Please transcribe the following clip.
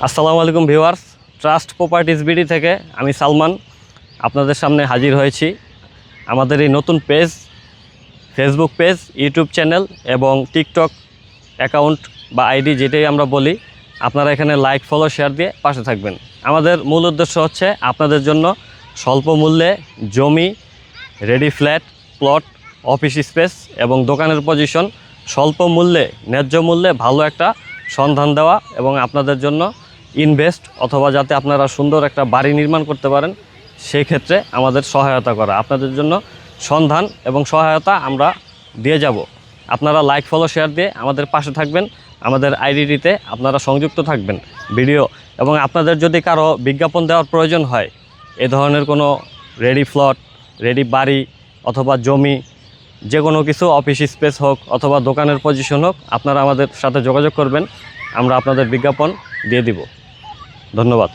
আসসালামু আলাইকুম viewers, trust properties BD থেকে আমি সালমান আপনাদের সামনে হাজির হয়েছি। আমাদের এই নতুন page, Facebook page, YouTube channel এবং টিকটক অ্যাকাউন্ট বা আইডি যেটাই আমরা বলি, আপনারা এখানে লাইক, ফলো, শেয়ার দিয়ে পাশে থাকবেন। আমাদের মূল উদ্দেশ্য হচ্ছে আপনাদের জন্য স্বল্প মূল্যে জমি, ready flat, plot, office space এবং দোকানের পজিশন স্বল্প মূল্যে, ন্যায্য মূল্যে ভালো একটা সন্ধান দেওয়া এবং আপনাদের জন্য ইনভেস্ট অথবা যাতে আপনারা সুন্দর একটা বাড়ি নির্মাণ করতে পারেন সেই ক্ষেত্রে আমাদের সহায়তা করা। আপনাদের জন্য সন্ধান এবং সহায়তা আমরা দিয়ে যাব। আপনারা লাইক, ফলো, শেয়ার দিয়ে আমাদের পাশে থাকবেন। আমাদের আইডিটিতে আপনারা সংযুক্ত থাকবেন ভিডিও, এবং আপনাদের যদি কারো বিজ্ঞাপন দেওয়ার প্রয়োজন হয়, এ ধরনের কোনো রেডি প্লট, রেডি বাড়ি অথবা জমি, যে কোনো কিছু, অফিস স্পেস হোক অথবা দোকানের পজিশন হোক, আপনারা আমাদের সাথে যোগাযোগ করবেন, আমরা আপনাদের বিজ্ঞাপন দিয়ে দিব। ধন্যবাদ।